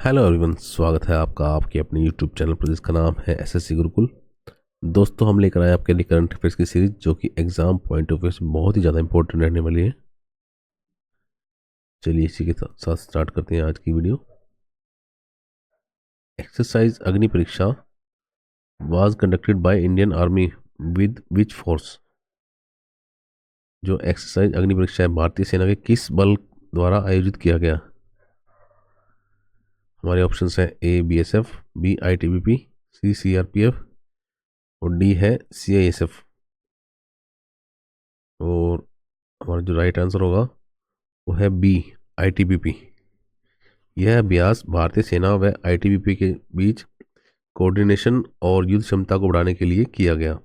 Hello everyone, स्वागत है आपका आपके अपने यूट्यूब चैनल पर जिसका नाम है एसएससी गुरुकुल। दोस्तों, हम लेकर आए आपके लिए करंट अफेयर्स की सीरीज जो कि एग्जाम पॉइंट ऑफ व्यू से बहुत ही ज़्यादा इंपॉर्टेंट रहने वाली है। चलिए इसी के साथ स्टार्ट करते हैं आज की video. Exercise Agni Pariksha was conducted by Indian army with which force. जो एक्सरसाइज अग्नि परीक्षा है भारतीय सेना के किस बल द्वारा आयोजित किया गया। हमारे ऑप्शंस हैं ए बीएसएफ, बी आईटीबीपी, सी सीआरपीएफ और डी है सीआईएसएफ। और हमारा जो राइट आंसर होगा वो है बी आईटीबीपी। यह अभ्यास भारतीय सेना व आईटीबीपी के बीच कोऑर्डिनेशन और युद्ध क्षमता को बढ़ाने के लिए किया गया।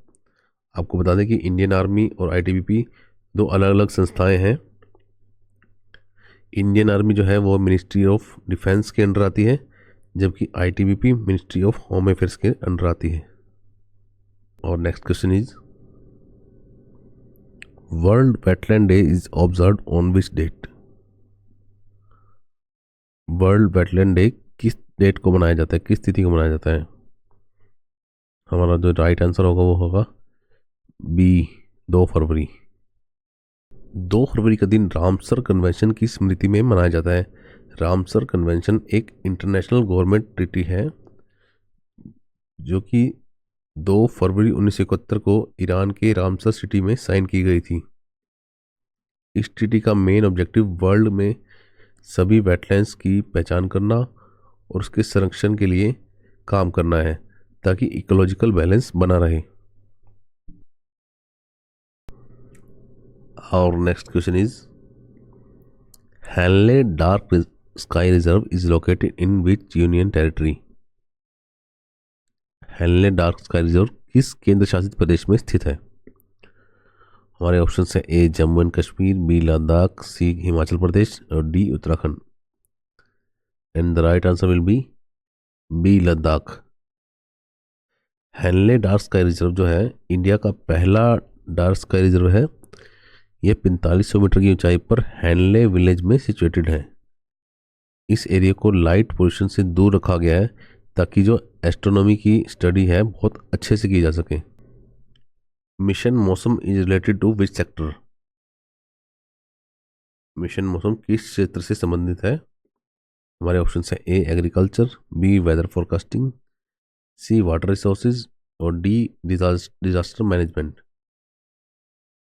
आपको बता दें कि इंडियन आर्मी और आईटीबीपी दो अलग अलग संस्थाएं हैं। इंडियन आर्मी जो है वो मिनिस्ट्री ऑफ डिफेंस के अंडर आती है, जबकि ITBP ministry of home affairs के अंडर आती है। और next question is world wetland day is observe on which date. World wetland day किस डेट को मनाया जाता है, किस तिथि को मनाया जाता है। हमारा जो राइट आंसर होगा वो होगा बी 2 फरवरी। 2 फरवरी का दिन रामसर कन्वेंशन की स्मृति में मनाया जाता है। रामसर कन्वेंशन एक इंटरनेशनल गवर्नमेंट ट्रीटी है जो कि 2 फरवरी 1971 को ईरान के रामसर सिटी में साइन की गई थी। इस ट्रीटी का मेन ऑब्जेक्टिव वर्ल्ड में सभी वेटलैंड्स की पहचान करना और उसके संरक्षण के लिए काम करना है ताकि इकोलॉजिकल बैलेंस बना रहे। और next question is Henle dark sky reserve is located in which union territory. Henle dark sky reserve किस केंद्र शासित प्रदेश में स्थित है। हमारे ऑप्शन है A Jammu and Kashmir, B Ladakh, C Himachal Pradesh और D Uttarakhand. And the right answer will be B Ladakh. Hanle dark sky reserve जो है इंडिया का पहला डार्क स्काई रिजर्व है। यह 4500 मीटर की ऊंचाई पर हैनले विलेज में सिचुएटेड है। इस एरिया को लाइट पोल्यूशन से दूर रखा गया है ताकि जो एस्ट्रोनॉमी की स्टडी है बहुत अच्छे से की जा सके। Mission Mausam is related to which sector. Mission Mausam किस क्षेत्र से संबंधित है। हमारे ऑप्शन है A agriculture, B weather forecasting, C water resources और D disaster management.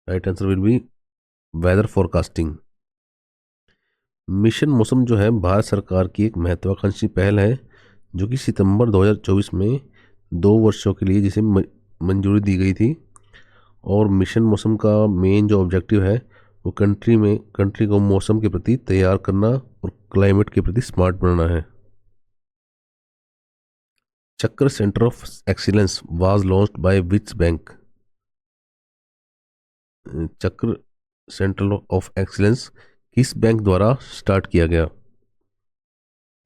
Right answer will be weather forecasting. Mission Mausam जो है भारत सरकार की एक महत्वाकांक्षी पहल है जो कि सितंबर 2024 में 2 वर्षों के लिए जिसे मंजूरी दी गई थी। और मिशन मौसम का मेन जो ऑब्जेक्टिव है वो कंट्री को मौसम के प्रति तैयार करना और क्लाइमेट के प्रति स्मार्ट बनाना है। Chakra centre of excellence was launched by which bank. Chakra centre of excellence किस बैंक द्वारा स्टार्ट किया गया।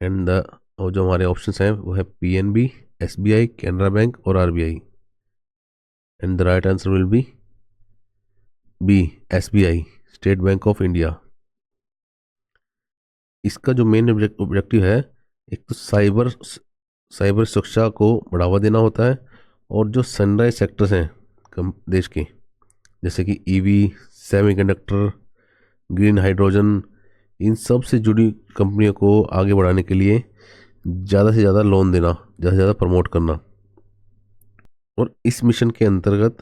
एंड जो हमारे ऑप्शंस हैं वो है पीएनबी, एसबीआई, कैनरा बैंक और RBI. And the right answer will be B SBI, State Bank of India. इसका जो मेन ऑब्जेक्टिव है एक तो साइबर सुरक्षा को बढ़ावा देना होता है और जो सनराइज सेक्टर्स हैं देश के जैसे कि ईवी, सेमीकंडक्टर, ग्रीन हाइड्रोजन, इन सब से जुड़ी कंपनियों को आगे बढ़ाने के लिए ज़्यादा से ज़्यादा लोन देना, ज़्यादा से ज़्यादा प्रमोट करना। और इस मिशन के अंतर्गत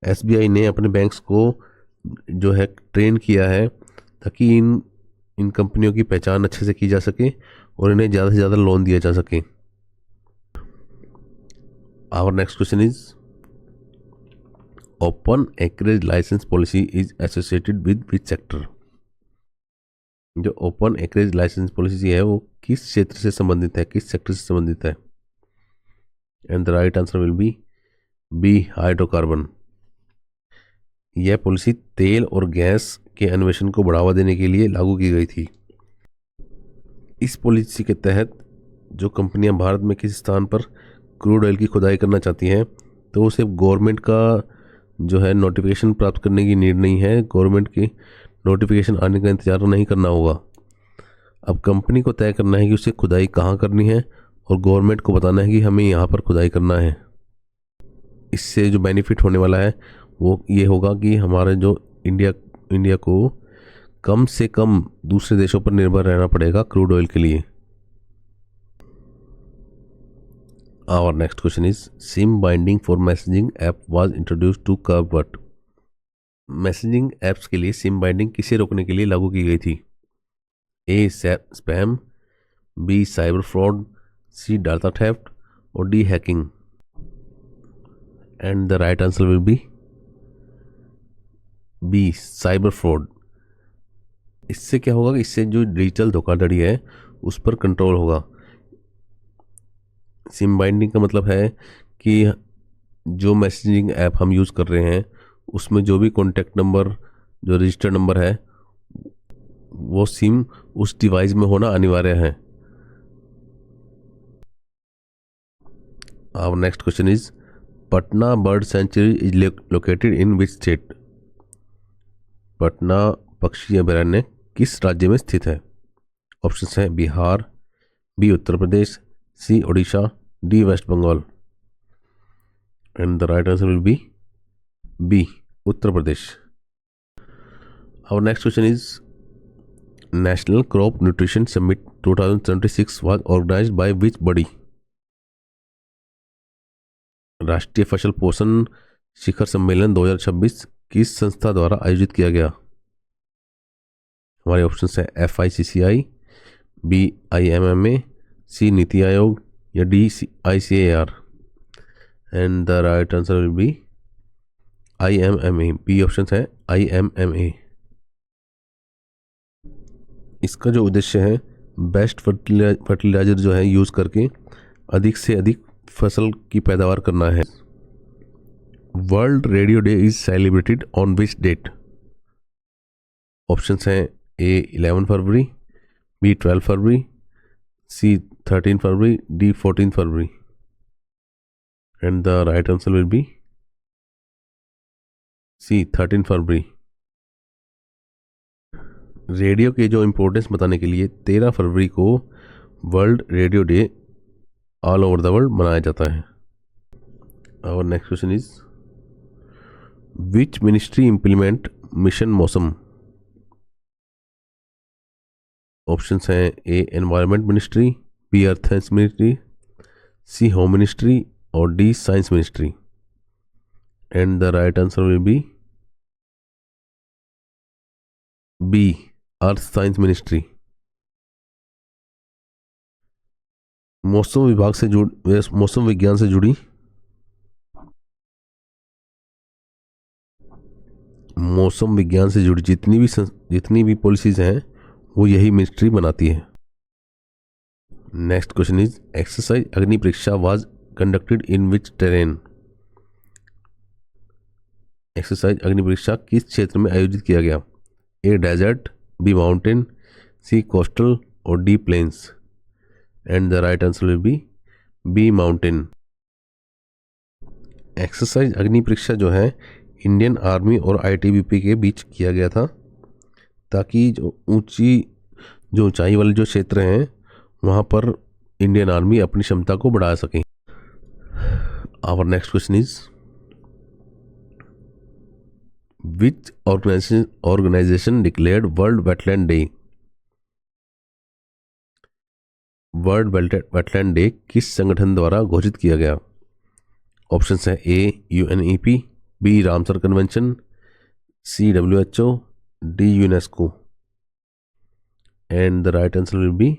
एसबीआई ने अपने बैंक्स को जो है ट्रेन किया है ताकि इन कंपनियों की पहचान अच्छे से की जा सके और इन्हें ज़्यादा से ज़्यादा लोन दिया जा सके। Our next question is open acreage licence policy is associated with which sector. जो ओपन एक्रेज लाइसेंस पॉलिसी है वो किस क्षेत्र से संबंधित है, किस सेक्टर से संबंधित है। And the right answer will B hydrocarbon. यह पॉलिसी तेल और गैस के अन्वेषण को बढ़ावा देने के लिए लागू की गई थी। इस पॉलिसी के तहत जो कंपनियां भारत में किसी स्थान पर क्रूड ऑयल की खुदाई करना चाहती हैं तो उसे गवर्नमेंट का जो है नोटिफिकेशन प्राप्त करने की नीड नहीं है। गवर्नमेंट की नोटिफिकेशन आने का इंतजार नहीं करना होगा। अब कंपनी को तय करना है कि उसे खुदाई कहाँ करनी है और गवर्नमेंट को बताना है कि हमें यहाँ पर खुदाई करना है। इससे जो बेनिफिट होने वाला है वो ये होगा कि हमारे जो इंडिया को कम से कम दूसरे देशों पर निर्भर रहना पड़ेगा क्रूड ऑयल के लिए। Our next question is SIM binding for messaging app was introduced to curb what? Messaging apps के लिए सिम बाइंडिंग किसे रोकने के लिए लागू की गई थी? A spam, B cyber fraud, C data theft और D hacking. And the right answer will be B cyber fraud. इससे क्या होगा कि इससे जो डिजिटल धोखाधड़ी है उस पर कंट्रोल होगा। सिम बाइंडिंग का मतलब है कि जो मैसेजिंग ऐप हम यूज़ कर रहे हैं उसमें जो भी कॉन्टैक्ट नंबर, जो रजिस्टर्ड नंबर है, वो सिम उस डिवाइस में होना अनिवार्य है। Our next question is Patna bird sanctuary is located in which state? Patna पक्षी अभयारण्य किस राज्य में स्थित है? ऑप्शन है Bihar, B Uttar Pradesh, C Odisha, D West Bengal. And the right answer will be B Uttar Pradesh. Our next question is national crop nutrition summit 2026 was organised by which body? राष्ट्रीय फसल पोषण शिखर सम्मेलन 2026 किस संस्था द्वारा आयोजित किया गया? हमारे ऑप्शन है FICCI, बी IMMA, सी नीति आयोग या D ICAR। And the right answer will be IMMA। B option है IMMA। इसका जो उद्देश्य है बेस्ट फर्टिलाइजर जो है यूज़ करके अधिक से अधिक फसल की पैदावार करना है। World radio day is celebrated on which date? Options हैं A 11 फरवरी, B 12 फरवरी, C 13 फरवरी, D 14 फरवरी। And the right answer will be C 13 फरवरी। रेडियो के जो इम्पोर्टेंस बताने के लिए 13 फरवरी को world radio day all over the world मनाया जाता है। Our next question is which ministry implement mission Mausam? Options हैं A environment ministry, B earth ministry, C home ministry और D science ministry. And the right answer will be B earth science ministry. मौसम विभाग से मौसम विज्ञान से जुड़ी मौसम विज्ञान से जुड़ी जितनी भी पॉलिसीज हैं वो यही मिनिस्ट्री बनाती है। Next question is exercise Agni Pariksha was conducted in which terrain? Exercise Agni Pariksha किस क्षेत्र में आयोजित किया गया? A desert, B mountain, C coastal और D plains. And the right answer will be B mountain. Exercise Agni Pariksha जो है इंडियन आर्मी और ITBP के बीच किया गया था ताकि जो ऊंचाई वाले जो क्षेत्र हैं वहाँ पर इंडियन आर्मी अपनी क्षमता को बढ़ा सके। Our next question is which organisation declared world wetland day? World wetland day किस संगठन द्वारा घोषित किया गया? ऑप्शंस है A UNEP, B Ramsar convention, C WHO, D UNESCO. And the right answer will be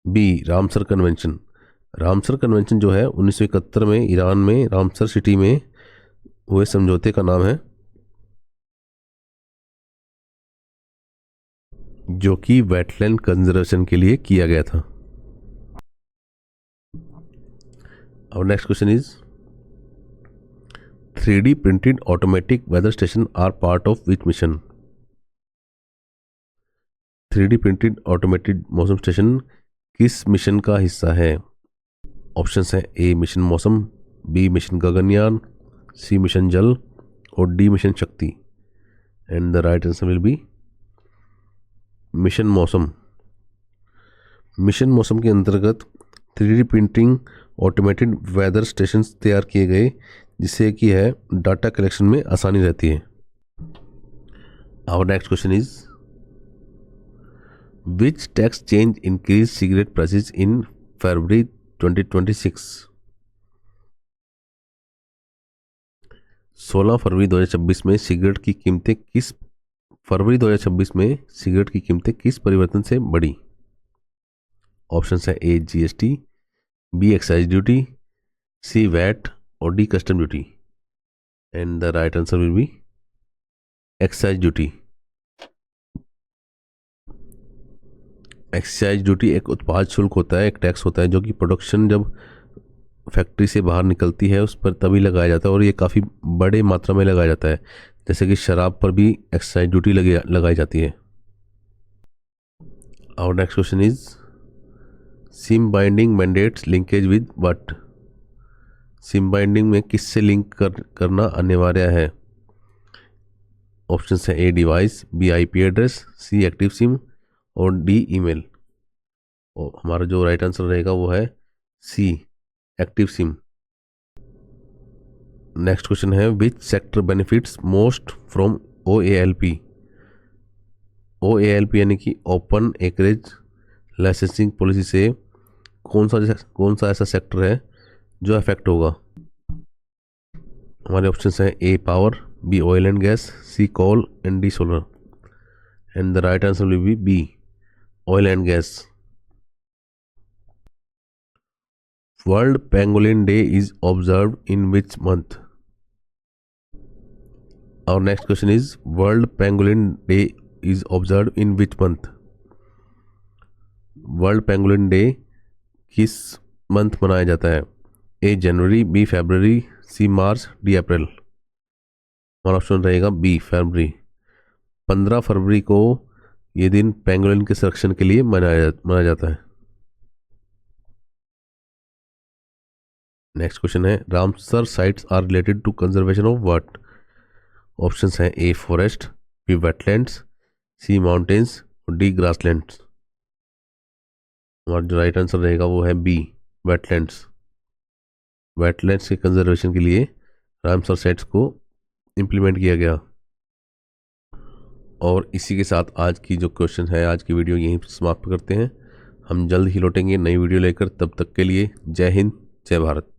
B Ramsar convention. Ramsar convention जो है 1971 में ईरान में रामसर सिटी में हुए समझौते का नाम है जो कि वेटलैंड कंजर्वेशन के लिए किया गया था। और next question is 3D printed automatic weather station are part of which mission? 3D printed automated मौसम स्टेशन किस मिशन का हिस्सा है? ऑप्शंस हैं A mission Mausam, B mission Gaganyaan, C mission Jal और D mission Shakti. And the right answer will be mission Mausam. Mission Mausam के अंतर्गत 3D printing automated weather station तैयार किए गए, जिससे कि है डाटा कलेक्शन में आसानी रहती है। Our next question is which tax change increase cigarette prices in February 2026? 16 फरवरी 2026 में सिगरेट की कीमतें किस परिवर्तन से बढ़ी? ऑप्शन है ए GST, बी एक्साइज ड्यूटी, सी वैट और D custom duty. And the right answer will B excise duty. Excise duty एक उत्पाद शुल्क होता है, एक टैक्स होता है जो कि प्रोडक्शन जब फैक्ट्री से बाहर निकलती है उस पर तभी लगाया जाता है, और ये काफ़ी बड़े मात्रा में लगाया जाता है। जैसे कि शराब पर भी एक्साइज ड्यूटी लगाई जाती है। Our next question is SIM binding mandates linkage with what? SIM binding में किससे लिंक करना अनिवार्य है? ऑप्शन है A device, B IP address, C active SIM और डी ईमेल। और हमारा जो राइट आंसर रहेगा वो है C active SIM. Next question है which sector benefits most from OALP? OALP यानी कि ओपन एकरेज लाइसेंसिंग पॉलिसी से कौन सा ऐसा सेक्टर है जो अफेक्ट होगा? हमारे ऑप्शन हैं A power, B oil and gas, C coal and D solar. And the right answer will be B oil and gas. World pangolin day is observed in which month? Our next question is World Pangolin Day is observed in which month? World Pangolin Day किस month मनाया जाता है? ए जनवरी, B फरवरी, सी मार्च, D अप्रैल। हमारा option रहेगा B फरवरी। 15 फरवरी को ये दिन pangolin के संरक्षण के लिए मनाया जाता है। नेक्स्ट क्वेश्चन है Ramsar sites are related to conservation of what? Options हैं A forest, B wetlands, C mountains और डी ग्रासलैंड्स। हमारा जो राइट आंसर रहेगा वो है बी वेटलैंड्स। वेटलैंड्स के कंजर्वेशन के लिए रामसर साइट्स को इम्प्लीमेंट किया गया। और इसी के साथ आज की जो क्वेश्चन है, आज की वीडियो यहीं समाप्त करते हैं। हम जल्द ही लौटेंगे नई वीडियो लेकर, तब तक के लिए जय हिंद, जय भारत।